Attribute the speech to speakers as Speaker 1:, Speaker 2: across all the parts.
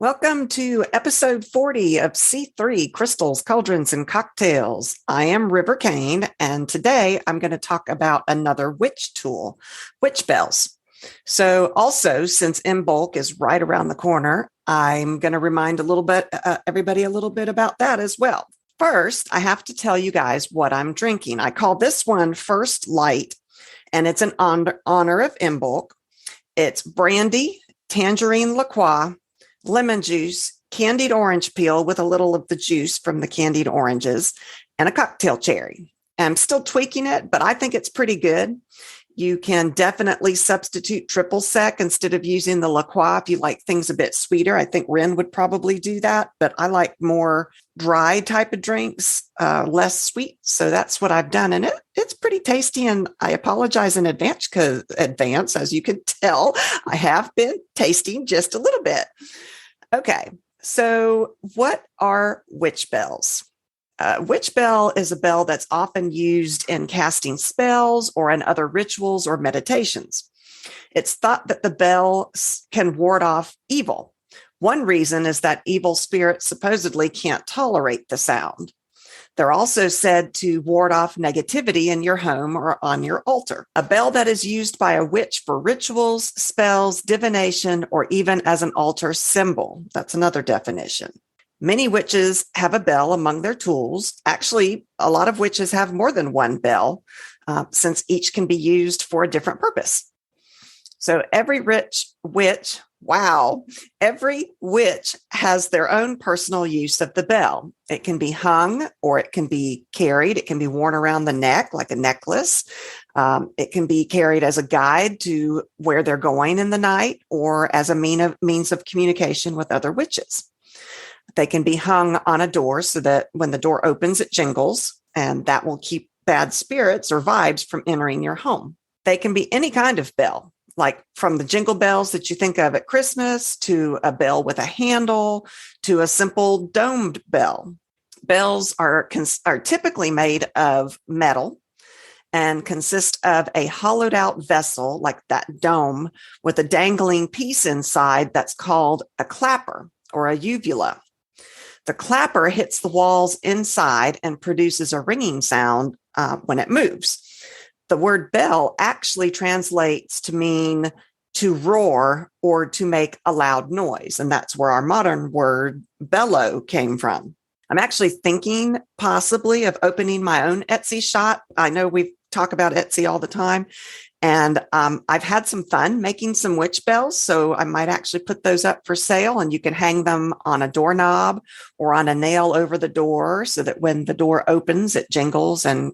Speaker 1: Welcome to episode 40 of C3 Crystals, Cauldrons, and Cocktails. I am River Kane, and today I'm going to talk about another witch tool, witch bells. So also, since Imbolc is right around the corner, I'm going to remind everybody a little bit about that as well. First, I have to tell you guys what I'm drinking. I call this one First Light, and it's in honor of Imbolc. It's brandy, tangerine liqueur, lemon juice, candied orange peel with a little of the juice from the candied oranges, and a cocktail cherry. I'm still tweaking it, but I think it's pretty good. You can definitely substitute triple sec instead of using the liqueur if you like things a bit sweeter. I think Ren would probably do that, but I like more dry type of drinks, less sweet. So that's what I've done. And it's pretty tasty. And I apologize in advance because as you can tell, I have been tasting just a little bit. Okay, so what are witch bells? Witch bell is a bell that's often used in casting spells or in other rituals or meditations. It's thought that the bell can ward off evil. One reason is that evil spirits supposedly can't tolerate the sound. They're also said to ward off negativity in your home or on your altar. A bell that is used by a witch for rituals, spells, divination, or even as an altar symbol. That's another definition. Many witches have a bell among their tools. Actually, a lot of witches have more than one bell, since each can be used for a different purpose. So every witch has their own personal use of the bell. It can be hung or it can be carried. It can be worn around the neck like a necklace. It can be carried as a guide to where they're going in the night or as a means of communication with other witches. They can be hung on a door so that when the door opens, it jingles, and that will keep bad spirits or vibes from entering your home. They can be any kind of bell, like from the jingle bells that you think of at Christmas to a bell with a handle to a simple domed bell. Bells are typically made of metal and consist of a hollowed out vessel like that dome with a dangling piece inside that's called a clapper or a uvula. The clapper hits the walls inside and produces a ringing sound when it moves. The word bell actually translates to mean to roar or to make a loud noise. And that's where our modern word bellow came from. I'm actually thinking possibly of opening my own Etsy shop. I know we talk about Etsy all the time. And I've had some fun making some witch bells. So I might actually put those up for sale, and you can hang them on a doorknob or on a nail over the door so that when the door opens, it jingles and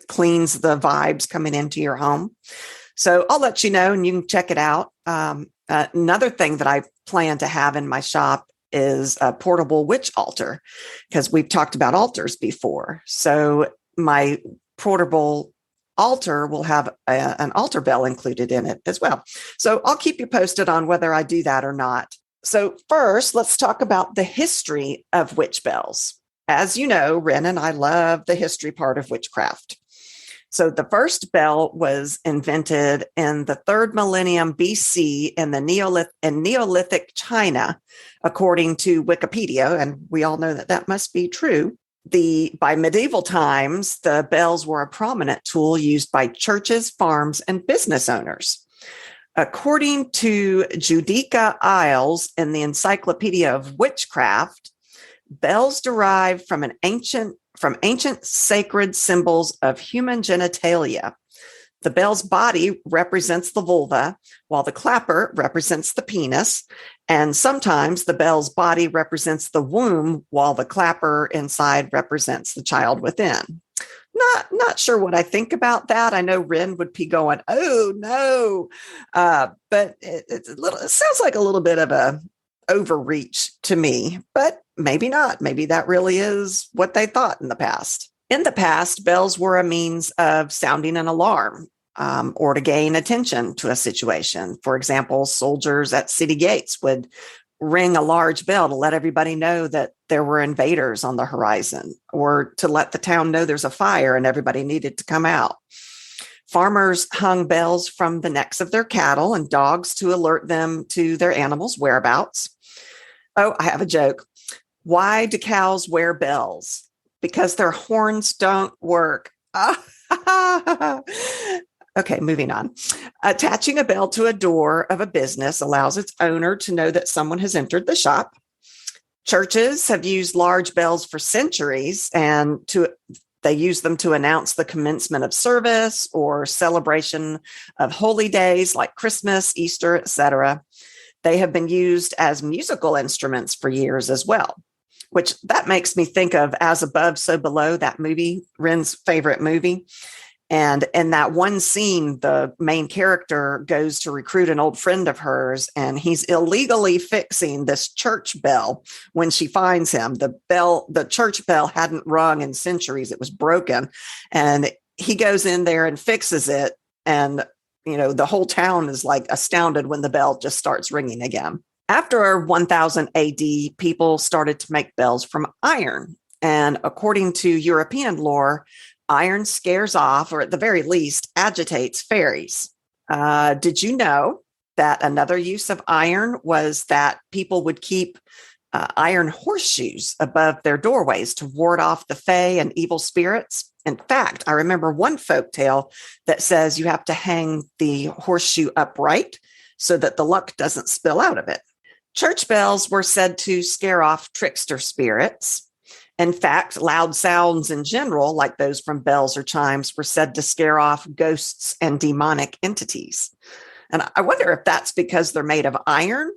Speaker 1: cleans the vibes coming into your home. So I'll let you know and you can check it out. Another thing that I plan to have in my shop is a portable witch altar, because we've talked about altars before. So my portable altar will have an altar bell included in it as well. So I'll keep you posted on whether I do that or not. So first, let's talk about the history of witch bells. As you know, Ren and I love the history part of witchcraft. So the first bell was invented in the 3rd millennium BC in Neolithic China, according to Wikipedia, and we all know that must be true. By medieval times, the bells were a prominent tool used by churches, farms, and business owners. According to Judica Isles in the Encyclopedia of Witchcraft, bells derive from ancient sacred symbols of human genitalia. The bell's body represents the vulva, while the clapper represents the penis, and sometimes the bell's body represents the womb, while the clapper inside represents the child within. Not sure what I think about that. I know Ren would be going, "Oh no," but it sounds like a little bit of a overreach to me, but maybe not. Maybe that really is what they thought in the past. In the past, bells were a means of sounding an alarm or to gain attention to a situation. For example, soldiers at city gates would ring a large bell to let everybody know that there were invaders on the horizon, or to let the town know there's a fire and everybody needed to come out. Farmers hung bells from the necks of their cattle and dogs to alert them to their animals' whereabouts. Oh, I have a joke. Why do cows wear bells? Because their horns don't work. Okay, moving on. Attaching a bell to a door of a business allows its owner to know that someone has entered the shop. Churches have used large bells for centuries, and they use them to announce the commencement of service or celebration of holy days like Christmas, Easter, etc. They have been used as musical instruments for years as well, which that makes me think of As Above, So Below, that movie, Ren's favorite movie. And in that one scene, the main character goes to recruit an old friend of hers, and he's illegally fixing this church bell when she finds him. The church bell hadn't rung in centuries. It was broken. And he goes in there and fixes it. And, the whole town is like astounded when the bell just starts ringing again. After 1000 AD, people started to make bells from iron. And according to European lore, iron scares off, or at the very least, agitates fairies. Did you know that another use of iron was that people would keep iron horseshoes above their doorways to ward off the fae and evil spirits? In fact, I remember one folktale that says you have to hang the horseshoe upright so that the luck doesn't spill out of it. Church bells were said to scare off trickster spirits. In fact, loud sounds in general, like those from bells or chimes, were said to scare off ghosts and demonic entities. And I wonder if that's because they're made of iron,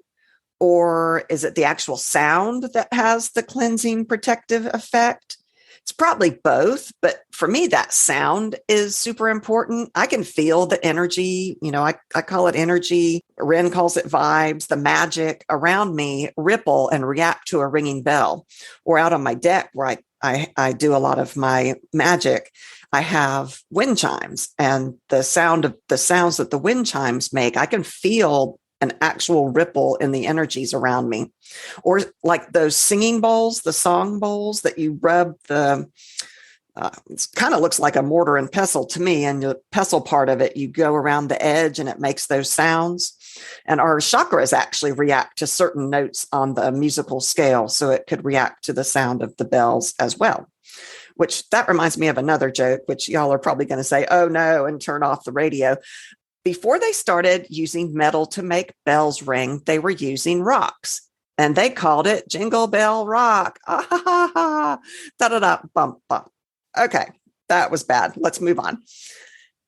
Speaker 1: or is it the actual sound that has the cleansing protective effect? It's probably both, but for me, that sound is super important. I can feel the energy, I call it energy. Ren calls it vibes, the magic around me ripple and react to a ringing bell. Or out on my deck where I do a lot of my magic, I have wind chimes, and the sounds that the wind chimes make, I can feel an actual ripple in the energies around me. Or like those singing bowls, the song bowls that you rub it kind of looks like a mortar and pestle to me. And the pestle part of it, you go around the edge and it makes those sounds. And our chakras actually react to certain notes on the musical scale. So it could react to the sound of the bells as well. Which that reminds me of another joke, which y'all are probably going to say, oh no, and turn off the radio. Before they started using metal to make bells ring, they were using rocks, and they called it Jingle Bell Rock. Ah, ha, ha, ha. Da-da-da, bump, bump. Okay, that was bad. Let's move on.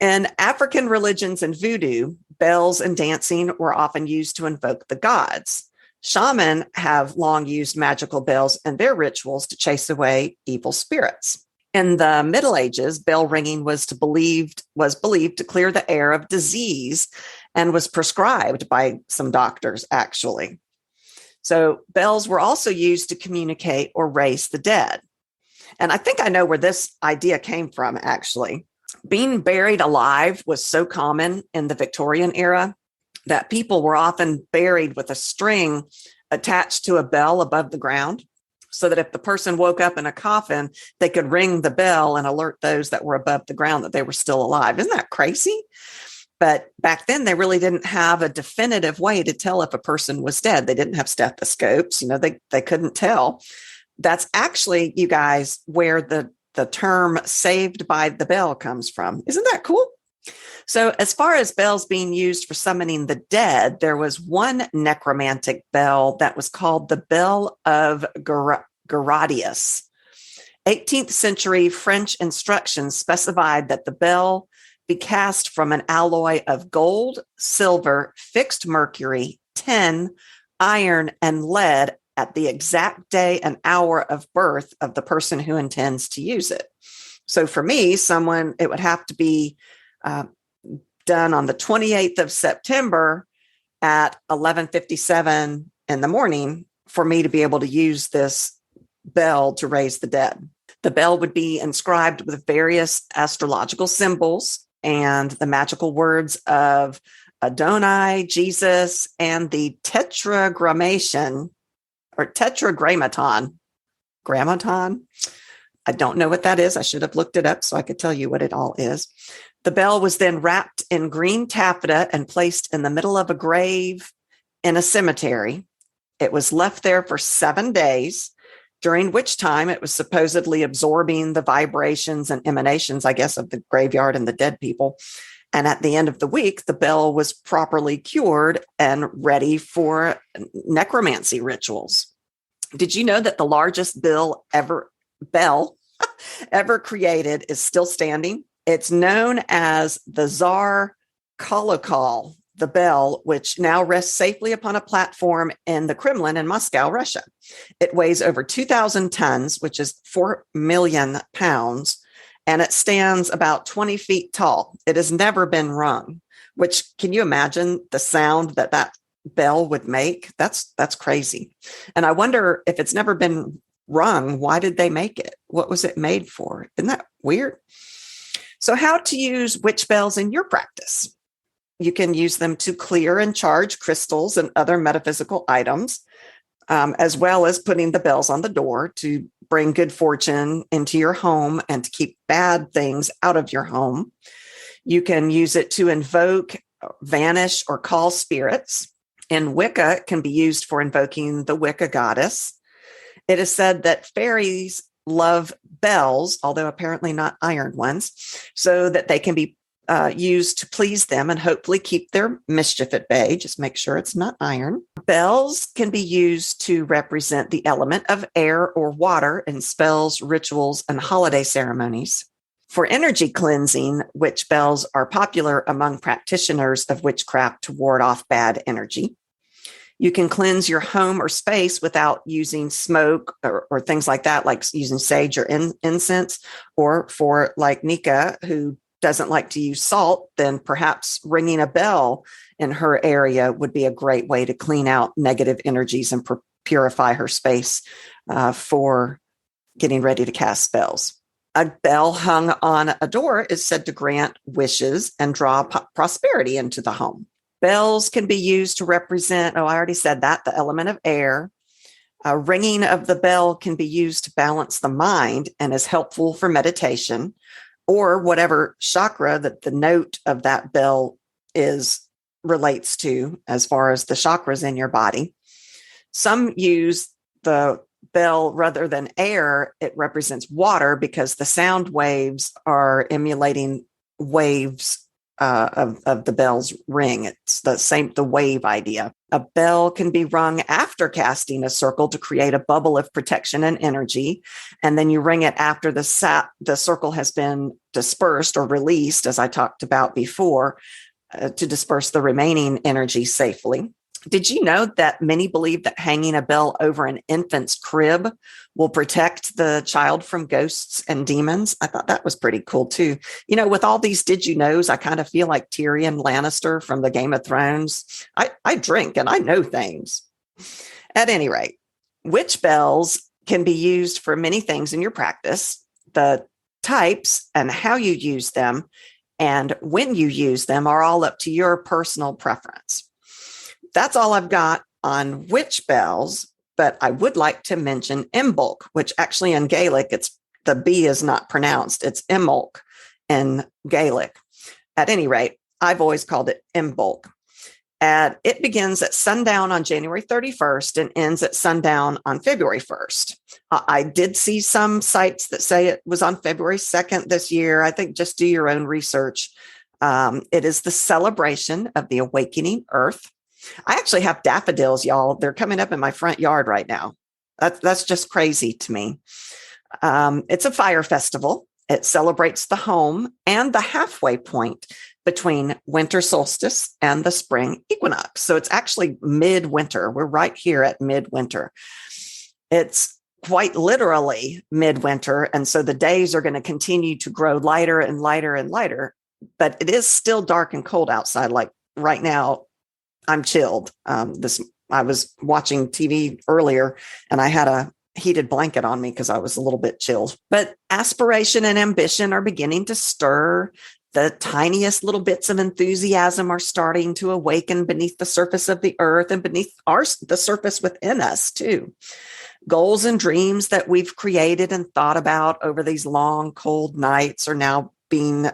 Speaker 1: In African religions and voodoo, bells and dancing were often used to invoke the gods. Shamans have long used magical bells in their rituals to chase away evil spirits. In the Middle Ages, bell ringing was believed to clear the air of disease and was prescribed by some doctors, actually. So bells were also used to communicate or raise the dead. And I think I know where this idea came from, actually. Being buried alive was so common in the Victorian era that people were often buried with a string attached to a bell above the ground, so that if the person woke up in a coffin, they could ring the bell and alert those that were above the ground that they were still alive. Isn't that crazy? But back then, they really didn't have a definitive way to tell if a person was dead. They didn't have stethoscopes. They couldn't tell. That's actually, you guys, where the term saved by the bell comes from. Isn't that cool? So as far as bells being used for summoning the dead, there was one necromantic bell that was called the Bell of Gerardius. 18th century French instructions specified that the bell be cast from an alloy of gold, silver, fixed mercury, tin, iron, and lead at the exact day and hour of birth of the person who intends to use it. So for me, it would have to be done on the 28th of September at 11:57 in the morning for me to be able to use this bell to raise the dead. The bell would be inscribed with various astrological symbols and the magical words of Adonai, Jesus, and the tetragrammaton. Grammaton. I don't know what that is. I should have looked it up so I could tell you what it all is. The bell was then wrapped in green taffeta and placed in the middle of a grave in a cemetery. It was left there for 7 days, during which time it was supposedly absorbing the vibrations and emanations, I guess, of the graveyard and the dead people. And at the end of the week, the bell was properly cured and ready for necromancy rituals. Did you know that the largest bell ever created is still standing? It's known as the Tsar Kolokol, the bell, which now rests safely upon a platform in the Kremlin in Moscow, Russia. It weighs over 2,000 tons, which is 4 million pounds, and it stands about 20 feet tall. It has never been rung, which, can you imagine the sound that bell would make? That's crazy. And I wonder, if it's never been rung, why did they make it? What was it made for? Isn't that weird? So how to use witch bells in your practice? You can use them to clear and charge crystals and other metaphysical items, as well as putting the bells on the door to bring good fortune into your home and to keep bad things out of your home. You can use it to invoke, vanish, or call spirits. In Wicca, it can be used for invoking the Wicca goddess. It is said that fairies love bells, although apparently not iron ones, so that they can be used to please them and hopefully keep their mischief at bay. Just make sure it's not iron. Bells can be used to represent the element of air or water in spells, rituals, and holiday ceremonies. For energy cleansing, witch bells are popular among practitioners of witchcraft to ward off bad energy. You can cleanse your home or space without using smoke or things like that, like using sage or incense, or for like Nika, who doesn't like to use salt, then perhaps ringing a bell in her area would be a great way to clean out negative energies and purify her space for getting ready to cast spells. A bell hung on a door is said to grant wishes and draw prosperity into the home. Bells can be used to represent, I already said that, the element of air. Ringing of the bell can be used to balance the mind and is helpful for meditation, or whatever chakra that the note of that bell relates to, as far as the chakras in your body. Some use the bell rather than air. It represents water because the sound waves are emulating waves of the bell's ring. It's the wave idea. A bell can be rung after casting a circle to create a bubble of protection and energy. And then you ring it after the circle has been dispersed or released, as I talked about before, to disperse the remaining energy safely. Did you know that many believe that hanging a bell over an infant's crib will protect the child from ghosts and demons? I thought that was pretty cool too. You know, with all these did you knows, I kind of feel like Tyrion Lannister from the Game of Thrones. I drink and I know things. At any rate, witch bells can be used for many things in your practice. The types and how you use them and when you use them are all up to your personal preference. That's all I've got on witch bells, but I would like to mention Imbolc, which actually in Gaelic, the B is not pronounced. It's Imbolc in Gaelic. At any rate, I've always called it Imbolc. And it begins at sundown on January 31st and ends at sundown on February 1st. I did see some sites that say it was on February 2nd this year. I think just do your own research. It is the celebration of the awakening earth. I actually have daffodils, y'all. They're coming up in my front yard right now. That's just crazy to me. It's a fire festival. It celebrates the home and the halfway point between winter solstice and the spring equinox. So it's actually midwinter. We're right here at midwinter. It's quite literally midwinter. And so the days are going to continue to grow lighter and lighter and lighter. But it is still dark and cold outside. Like right now, I'm chilled. I was watching TV earlier and I had a heated blanket on me because I was a little bit chilled. But aspiration and ambition are beginning to stir. The tiniest little bits of enthusiasm are starting to awaken beneath the surface of the earth and beneath the surface within us too. Goals and dreams that we've created and thought about over these long, cold nights are now being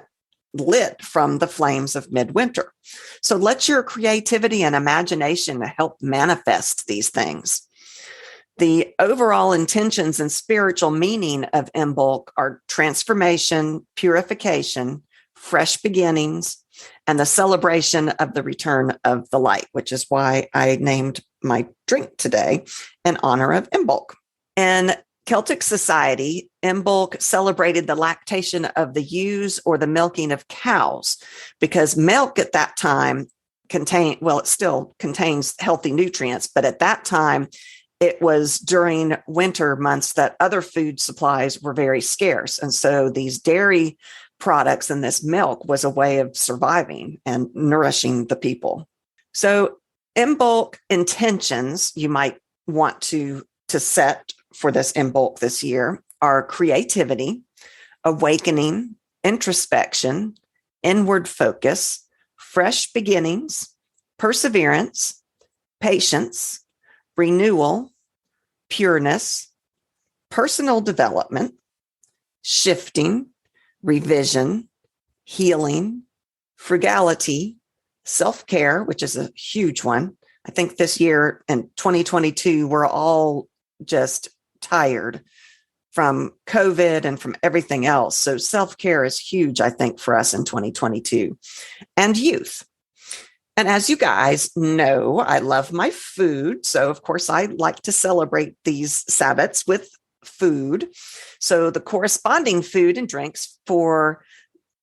Speaker 1: lit from the flames of midwinter. So let your creativity and imagination help manifest these things. The overall intentions and spiritual meaning of Imbolc are transformation, purification, fresh beginnings, and the celebration of the return of the light, which is why I named my drink today in honor of Imbolc. In Celtic society, Imbolc celebrated the lactation of the ewes or the milking of cows, because milk at that time it still contains healthy nutrients, but at that time, it was during winter months that other food supplies were very scarce. And so these dairy products and this milk was a way of surviving and nourishing the people. So Imbolc intentions you might want to set for this Imbolc this year are creativity, awakening, introspection, inward focus, fresh beginnings, perseverance, patience, renewal, pureness, personal development, shifting, revision, healing, frugality, self-care, which is a huge one. I think this year in 2022, we're all just tired from COVID and from everything else. So self-care is huge, I think, for us in 2022. And youth. And as you guys know, I love my food. So, of course, I like to celebrate these Sabbats with food. So the corresponding food and drinks for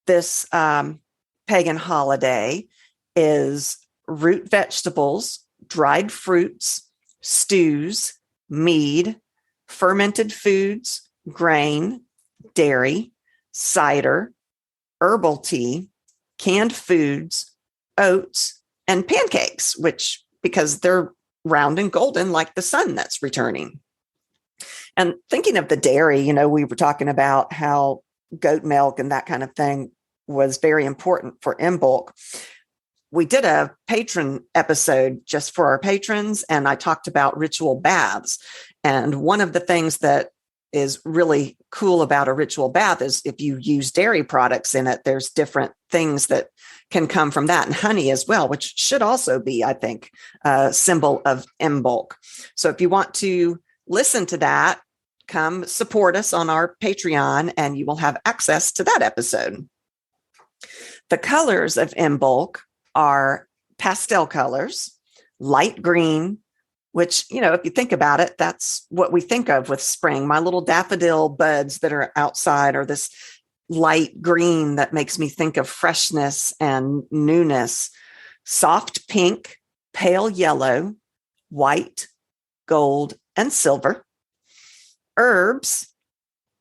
Speaker 1: this pagan holiday is root vegetables, dried fruits, stews, mead, fermented foods, grain, dairy, cider, herbal tea, canned foods, oats, and pancakes, which because they're round and golden like the sun that's returning. And thinking of the dairy, we were talking about how goat milk and that kind of thing was very important for Imbolc. We did a patron episode just for our patrons, and I talked about ritual baths. And one of the things that is really cool about a ritual bath is if you use dairy products in it, there's different things that can come from that, and honey as well, which should also be, I think, a symbol of Imbolc. So if you want to listen to that, come support us on our Patreon and you will have access to that episode. The colors of Imbolc are pastel colors, light green, which, if you think about it, that's what we think of with spring. My little daffodil buds that are outside are this light green that makes me think of freshness and newness. Soft pink, pale yellow, white, gold, and silver. Herbs,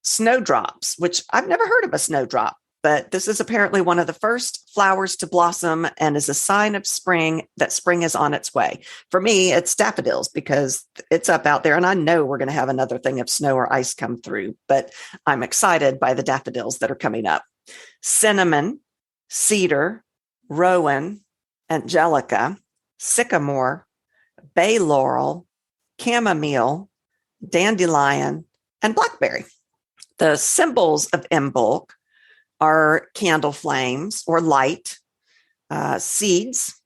Speaker 1: snowdrops, which I've never heard of a snowdrop, but this is apparently one of the first flowers to blossom and is a sign of spring, that spring is on its way. For me, it's daffodils because it's up out there and I know we're going to have another thing of snow or ice come through, but I'm excited by the daffodils that are coming up. Cinnamon, cedar, rowan, angelica, sycamore, bay laurel, chamomile, dandelion, and blackberry. The symbols of Imbolc are candle flames or light, seeds,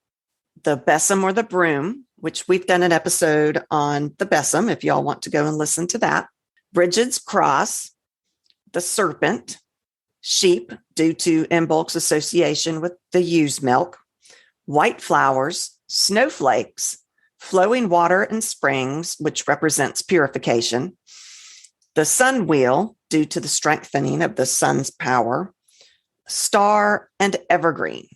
Speaker 1: the besom or the broom, which we've done an episode on the besom, if y'all want to go and listen to that, Bridget's cross, the serpent, sheep, due to Imbolc's association with the ewe's milk, white flowers, snowflakes, flowing water and springs, which represents purification, the sun wheel, due to the strengthening of the sun's power, star, and evergreen.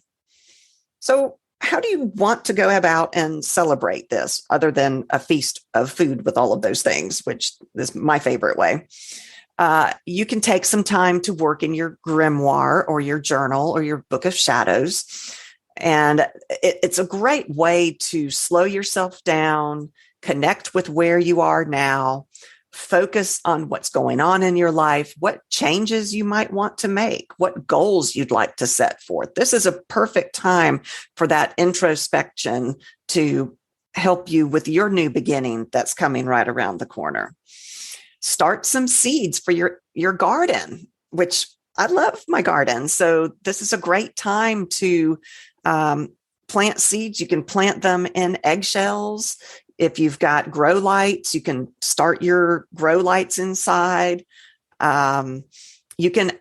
Speaker 1: So how do you want to go about and celebrate this other than a feast of food with all of those things, which is my favorite way? You can take some time to work in your grimoire or your journal or your book of shadows. And it's a great way to slow yourself down, connect with where you are now, focus on what's going on in your life, what changes you might want to make, what goals you'd like to set forth. This is a perfect time for that introspection to help you with your new beginning that's coming right around the corner. Start some seeds for your garden, which I love my garden. So this is a great time to plant seeds. You can plant them in eggshells. If you've got grow lights, you can start your grow lights inside. You can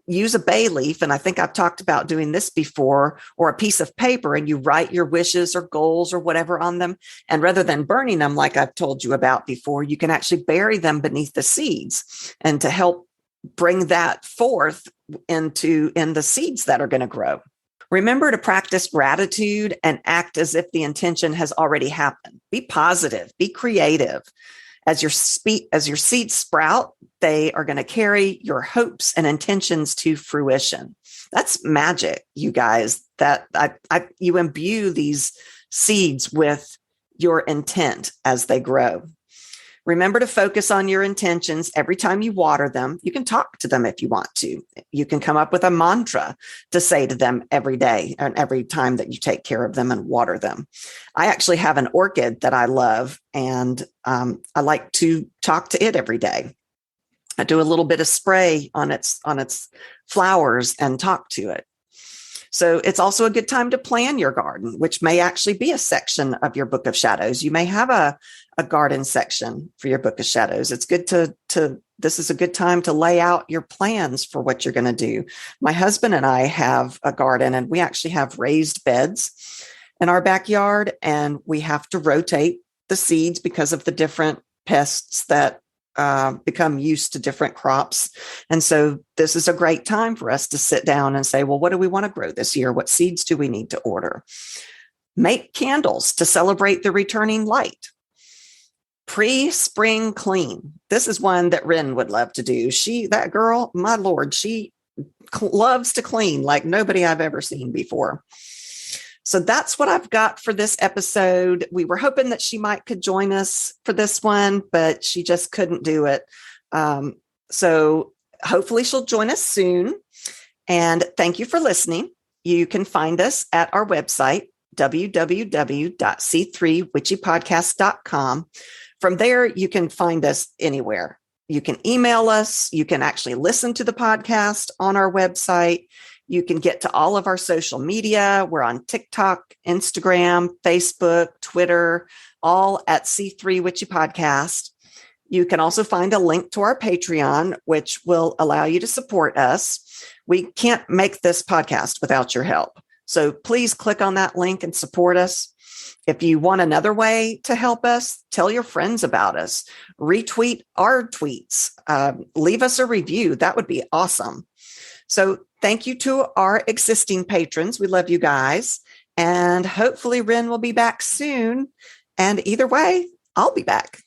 Speaker 1: use a bay leaf, and I think I've talked about doing this before, or a piece of paper, and you write your wishes or goals or whatever on them. And rather than burning them, like I've told you about before, you can actually bury them beneath the seeds, and to help bring that forth in the seeds that are going to grow. Remember to practice gratitude and act as if the intention has already happened. Be positive, be creative. As your seeds sprout, they are going to carry your hopes and intentions to fruition. That's magic, you guys, that you imbue these seeds with your intent as they grow. Remember to focus on your intentions every time you water them. You can talk to them if you want to. You can come up with a mantra to say to them every day and every time that you take care of them and water them. I actually have an orchid that I love, and I like to talk to it every day. I do a little bit of spray on its flowers and talk to it. So it's also a good time to plan your garden, which may actually be a section of your Book of Shadows. You may have a garden section for your Book of Shadows. It's good this is a good time to lay out your plans for what you're going to do. My husband and I have a garden, and we actually have raised beds in our backyard, and we have to rotate the seeds because of the different pests that become used to different crops. And so this is a great time for us to sit down and say, well, what do we want to grow this year? What seeds do we need to order? Make candles to celebrate the returning light. Pre-spring clean. This is one that Rin would love to do. That girl, my Lord, she loves to clean like nobody I've ever seen before. So that's what I've got for this episode. We were hoping that she could join us for this one, but she just couldn't do it. So hopefully she'll join us soon. And thank you for listening. You can find us at our website, www.c3witchypodcast.com. From there, you can find us anywhere. You can email us. You can actually listen to the podcast on our website. You can get to all of our social media. We're on TikTok, Instagram, Facebook, Twitter, all at C3 Witchy Podcast. You can also find a link to our Patreon, which will allow you to support us. We can't make this podcast without your help. So please click on that link and support us. If you want another way to help us, tell your friends about us. Retweet our tweets. Leave us a review. That would be awesome. So thank you to our existing patrons. We love you guys. And hopefully Rin will be back soon. And either way, I'll be back.